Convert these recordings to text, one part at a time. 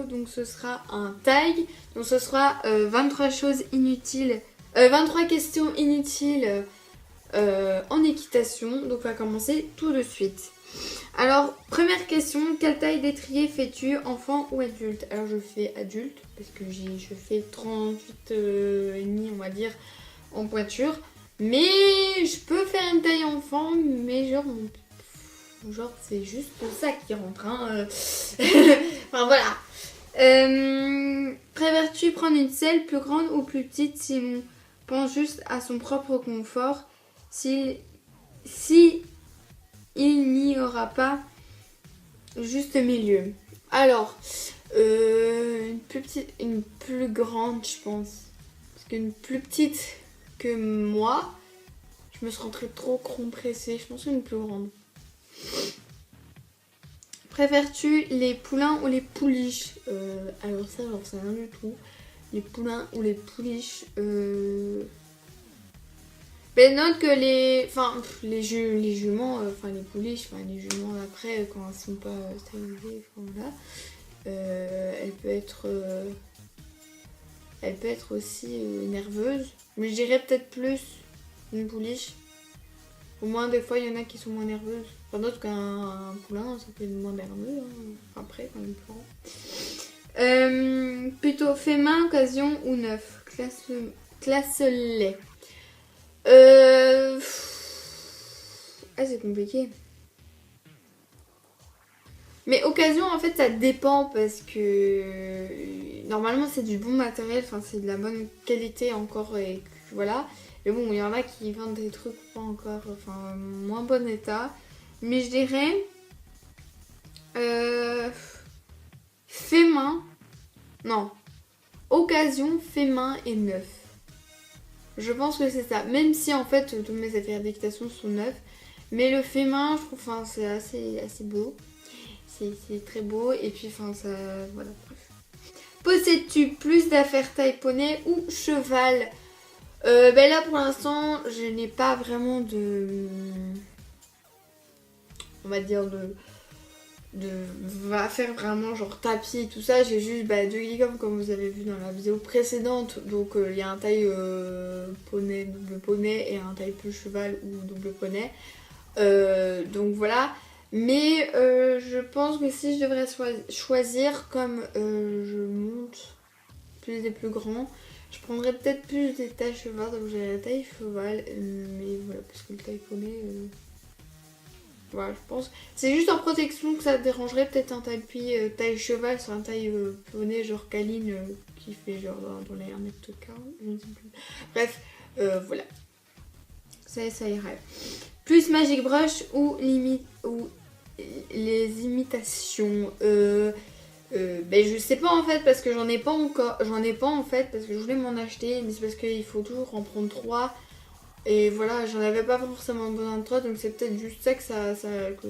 Donc ce sera un tag, donc ce sera 23 choses inutiles, 23 questions inutiles en équitation. Donc on va commencer tout de suite. Alors première question, quelle taille d'étrier fais-tu, enfant ou adulte? Alors je fais adulte parce que je fais 38 et demi on va dire en pointure, mais je peux faire une taille enfant, mais genre c'est juste pour ça qui rentre hein. Enfin voilà. Préfères-tu prendre une selle plus grande ou plus petite si l'on pense juste à son propre confort, si il n'y aura pas juste milieu? Alors, une plus petite, une plus grande je pense. Parce qu'une plus petite que moi, je me sentirais trop compressée. Je pense qu'une plus grande. Préfères-tu les poulains ou les pouliches? Alors ça, j'en sais rien du tout. Les poulains ou les pouliches Ben note que les juments, les pouliches, les juments après, quand elles sont pas stérilisées, voilà. Elle peut être aussi nerveuse. Mais je dirais peut-être plus une pouliche. Au moins, des fois, il y en a qui sont moins nerveuses. Enfin, d'autres qu'un poulain, ça peut être moins nerveux. Hein. Après, quand même plus grand. Plutôt fait main, occasion ou neuf? Classe-les. Ah, c'est compliqué. Mais occasion, en fait, ça dépend parce que normalement, c'est du bon matériel. Enfin, c'est de la bonne qualité encore. Et voilà. Mais bon, il y en a qui vendent des trucs pas encore, moins bon état. Mais je dirais fait main. Non. Occasion, fait main et neuf. Je pense que c'est ça. Même si en fait, tous mes affaires d'équitation sont neufs. Mais le fait main, je trouve, c'est assez beau. C'est très beau. Et puis, ça, voilà. Possèdes-tu plus d'affaires taille poney ou cheval? Ben là pour l'instant je n'ai pas vraiment on va dire va faire vraiment genre tapis et tout ça. J'ai juste deux licornes comme vous avez vu dans la vidéo précédente. Donc il y a un taille poney, double poney et un taille plus cheval ou double poney. Donc voilà. Mais je pense que si je devrais choisir comme je monte plus des plus grands, je prendrais peut-être plus des tailles cheval, donc j'ai la taille cheval, mais voilà, parce que le taille poney, voilà, je pense. C'est juste en protection que ça dérangerait, peut-être un taille cheval sur un taille poney, genre câline, qui fait genre dans les 1m40, je ne sais plus. Bref, voilà. Ça irait. Plus Magic Brush ou les imitations. Je sais pas en fait parce que j'en ai pas en fait parce que je voulais m'en acheter, mais c'est parce qu'il faut toujours en prendre 3 et voilà, j'en avais pas forcément besoin de 3, donc c'est peut-être juste ça que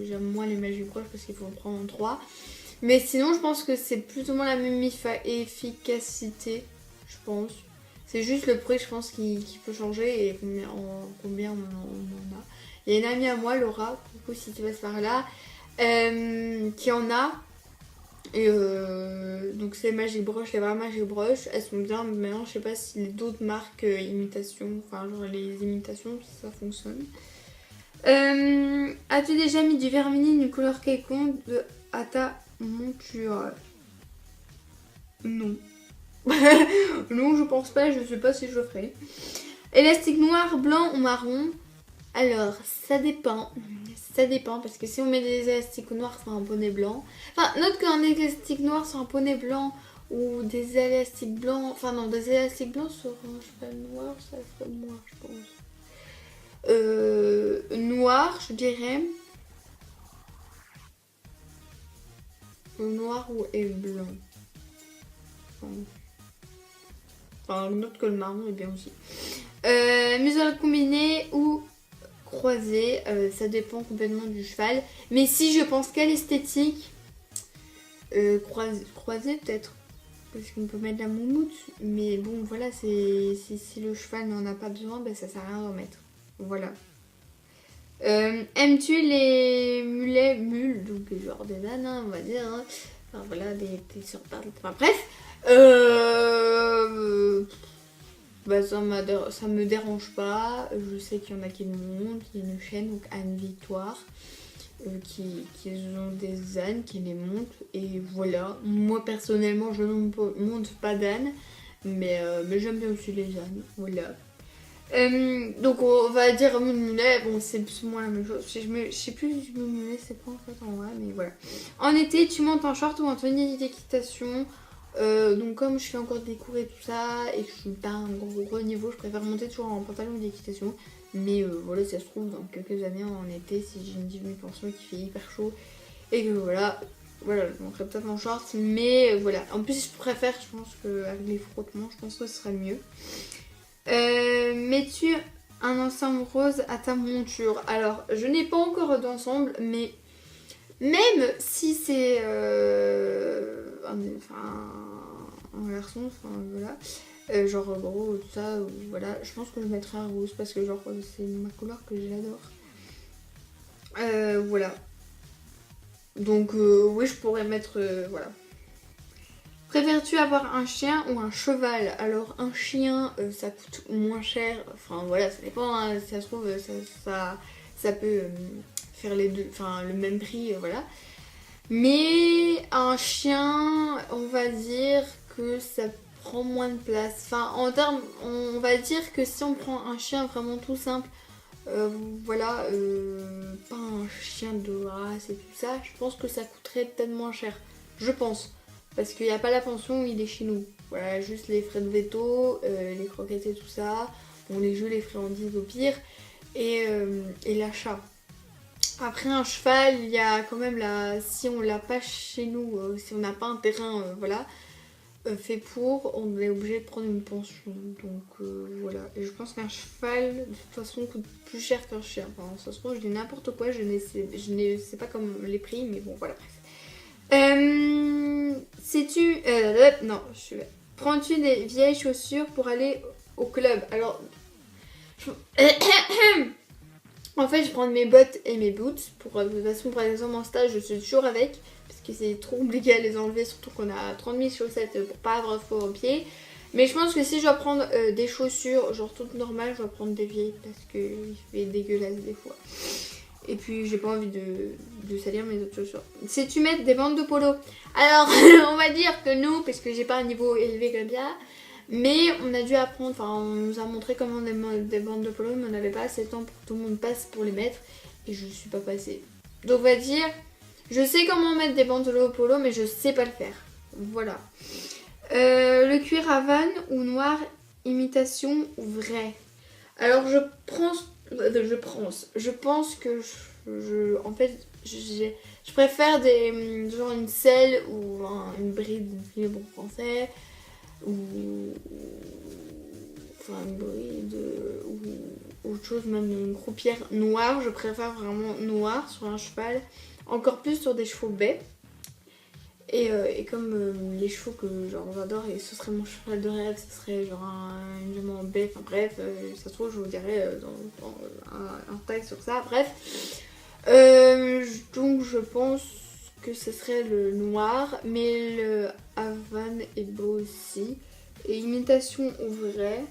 j'aime moins les Magic Brush parce qu'il faut en prendre 3. Mais sinon je pense que c'est plus ou moins la même efficacité, je pense. C'est juste le prix je pense qui peut changer et combien on en a. Il y a une amie à moi, Laura, coucou si tu passes par là, qui en a. Et donc c'est Magic Brush, les vraies Magic Brush, elles sont bien, mais maintenant je sais pas si d'autres marques imitations, genre les imitations, si ça fonctionne. As-tu déjà mis du vermini, une couleur quelconque à ta monture? Non. Non, je pense pas, je sais pas si je le ferai. Élastique noir, blanc ou marron? Alors, ça dépend. Ça dépend parce que si on met des élastiques noirs sur un bonnet blanc. Note qu'un élastique noir sur un bonnet blanc ou des élastiques blancs. Des élastiques blancs sur un cheval noir, ça ferait moins, je pense. Noir, je dirais. noir ou et blanc. Enfin, note que le marron est bien aussi. Museau combiné ou croisé, ça dépend complètement du cheval. Mais si je pense qu'à l'esthétique, croisé peut-être. Parce qu'on peut mettre la moumoute. Mais bon, voilà, si le cheval n'en a pas besoin, ben, ça sert à rien d'en mettre. Voilà. Aimes-tu les mulets, mules, donc genre des ânes, hein, on va dire. Hein. Enfin voilà, des sortes. Enfin bref. Bah, ça me dérange pas. Je sais qu'il y en a qui le montent. Il y a une chaîne, donc Anne Victoire, qui ont des ânes, qui les montent. Et voilà. Moi personnellement, je ne monte pas d'âne. Mais j'aime bien aussi les ânes. Voilà. Donc on va dire mulet, bon c'est plus ou moins la même chose. Je sais plus mulet c'est quoi en fait en vrai, mais voilà. En été, tu montes en short ou en tenue d'équitation. Donc comme je fais encore des cours et tout ça et que je suis pas à un gros niveau, je préfère monter toujours en pantalon d'équitation. Mais voilà, ça se trouve dans quelques années en été, si j'ai une demi-pension qui fait hyper chaud et que voilà, je monterai peut-être en short. Mais voilà, en plus je préfère, je pense qu'avec les frottements, je pense que ce serait mieux. Mets-tu un ensemble rose à ta monture? Alors, je n'ai pas encore d'ensemble, mais même si c'est un garçon, enfin voilà, genre gros, tout ça, voilà, je pense que je mettrai un rose parce que genre c'est ma couleur que j'adore. Voilà. Donc oui, je pourrais mettre, voilà. Préfères-tu avoir un chien ou un cheval? Alors un chien ça coûte moins cher, enfin voilà, ça dépend, hein. Si ça se trouve ça peut faire les deux, enfin le même prix, voilà. Mais un chien, on va dire que ça prend moins de place. Enfin en termes, on va dire que si on prend un chien vraiment tout simple, voilà, pas un chien de race et tout ça, je pense que ça coûterait peut-être moins cher. Je pense. Parce qu'il n'y a pas la pension, il est chez nous. Voilà, juste les frais de veto, les croquettes et tout ça. Bon, les jeux, les friandises au pire. Et l'achat. Après, un cheval, il y a quand même si on l'a pas chez nous, si on n'a pas un terrain, voilà, fait pour, on est obligé de prendre une pension. Donc voilà. Et je pense qu'un cheval, de toute façon, coûte plus cher qu'un chien. Enfin, ça se trouve, je dis n'importe quoi, je ne sais pas comme les prix, mais bon, voilà, bref. Sais-tu... non, prends-tu des vieilles chaussures pour aller au club? Alors... En fait, je prends mes bottes et mes boots. De toute façon, par exemple, en stage, je suis toujours avec. Parce que c'est trop compliqué à les enlever. Surtout qu'on a 30 000 chaussettes pour pas avoir froid aux pieds. Mais je pense que si je dois prendre des chaussures, genre toutes normales, je dois prendre des vieilles. Parce qu'il fait dégueulasse des fois. Et puis j'ai pas envie de salir mes autres chaussures. Sais-tu mettre des bandes de polo? Alors on va dire que non, parce que j'ai pas un niveau élevé comme ça. Mais on a dû apprendre, enfin on nous a montré comment des bandes de polo, mais on n'avait pas assez de temps pour que tout le monde passe pour les mettre. Et je suis pas passée. Donc on va dire, je sais comment mettre des bandes de polo, mais je sais pas le faire. Voilà. Le cuir Havane ou noir, imitation ou vrai? Alors je pense que en fait je préfère genre une selle ou une bride bon français ou enfin une bride ou autre chose, même une croupière noire. Je préfère vraiment noir sur un cheval, encore plus sur des chevaux baies. Et comme les chevaux que genre j'adore et ce serait mon cheval de rêve, ce serait genre une jument en baie, enfin bref, ça se trouve je vous dirai dans un tag sur ça, bref. Donc je pense que ce serait le noir, mais le Havane est beau aussi. Et imitation ou vrai,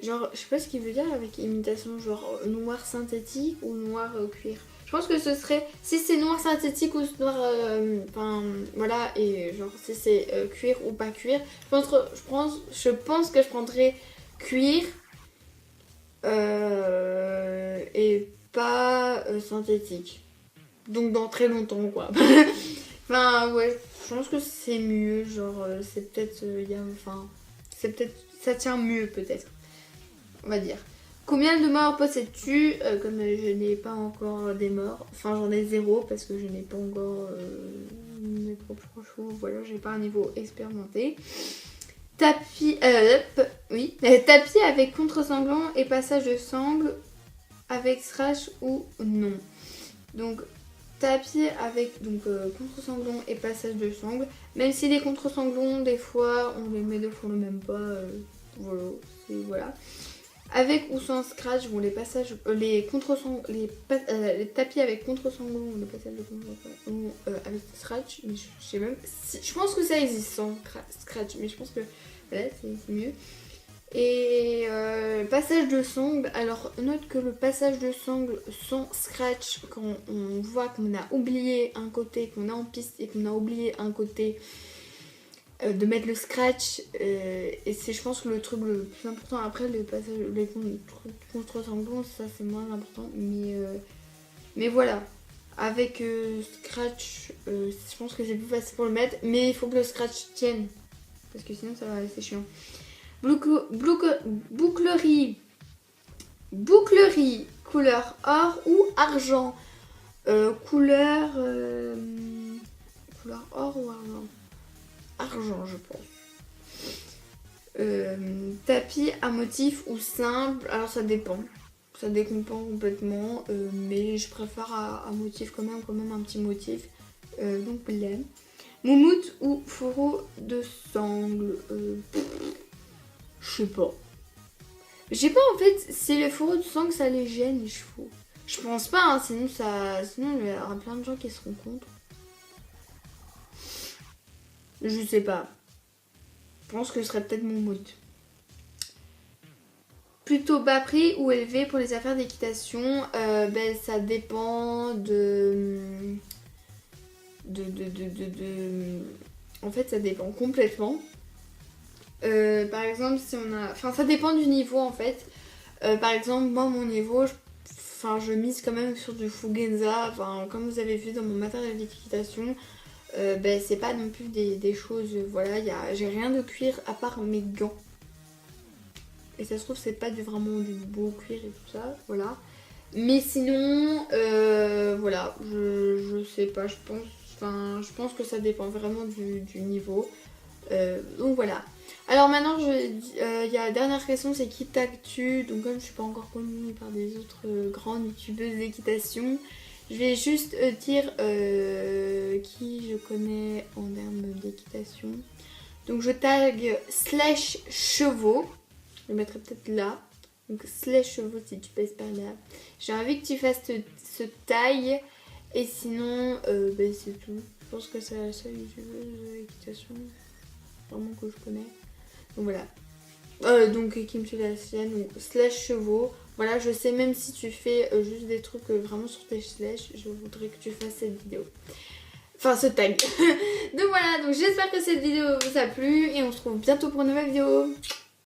genre je sais pas ce qu'il veut dire avec imitation, genre noir synthétique ou noir cuir. Je pense que ce serait, si c'est noir synthétique ou noir, enfin voilà, et genre si c'est cuir ou pas cuir, je pense que je prendrais cuir et pas synthétique. Donc dans très longtemps quoi. Enfin ouais, je pense que c'est mieux, genre c'est peut-être, enfin c'est peut-être, ça tient mieux peut-être, on va dire. Combien de morts possèdes-tu? Comme je n'ai pas encore des morts, enfin j'en ai 0 parce que je n'ai pas encore mes propres chevaux, voilà, j'ai pas un niveau expérimenté. Tapis, oui, tapis avec contre-sanglant et passage de sangle avec scratch ou non. Donc tapis avec contre-sanglant et passage de sangle, même si les contre-sanglons des fois on les met, des fois on les met même pas, voilà. Avec ou sans scratch, bon les passages, les tapis avec contre-sanglant ou le passage de contre-sanglant avec scratch, mais je sais même, je pense que ça existe sans scratch, mais je pense que voilà, c'est mieux. Et passage de sangle, alors note que le passage de sangle sans scratch, quand on voit qu'on a oublié un côté, qu'on est en piste et qu'on a oublié un côté, de mettre le scratch, et c'est je pense que le truc le plus important. Après les passages, les contre-sanglants, ça c'est moins important, mais voilà, avec scratch, je pense que c'est plus facile pour le mettre, mais il faut que le scratch tienne parce que sinon ça va rester chiant. Bouclerie couleur or ou argent, couleur or ou argent, je pense. Tapis à motif ou simple, alors ça dépend complètement, mais je préfère à motif quand même un petit motif, donc blême. Moumoute ou fourreau de sangle, je sais pas. J'ai pas en fait, si les fourreaux de sangle ça les gêne les chevaux. Je pense pas, hein, sinon il y aura plein de gens qui seront contre. Je sais pas. Je pense que ce serait peut-être Moumoute. Plutôt bas prix ou élevé pour les affaires d'équitation, ça dépend en fait ça dépend complètement. Par exemple si on a, enfin ça dépend du niveau en fait. Par exemple moi mon niveau, je mise quand même sur du Fugenza, enfin comme vous avez vu dans mon matériel d'équitation, c'est pas non plus des choses, voilà, j'ai rien de cuir à part mes gants. Et ça se trouve c'est pas vraiment du beau cuir et tout ça, voilà. Mais sinon, voilà, je sais pas, je pense que ça dépend vraiment du niveau. Donc voilà. Alors maintenant, y a la dernière question, c'est qui t'actu. Donc comme je suis pas encore connue par des autres grandes youtubeuses d'équitation, je vais juste dire qui je connais en termes d'équitation. Donc je tag /chevaux. Je le mettrai peut-être là. Donc /chevaux si tu passes par là. J'ai envie que tu fasses ce taille. Et sinon, c'est tout. Je pense que c'est la seule youtubeuse d'équitation vraiment que je connais. Donc voilà. Donc Kim Kardashian ou /chevaux. Voilà, je sais, même si tu fais juste des trucs vraiment sur tes slash, je voudrais que tu fasses cette vidéo. Enfin ce tag. Donc voilà, donc j'espère que cette vidéo vous a plu et on se retrouve bientôt pour une nouvelle vidéo.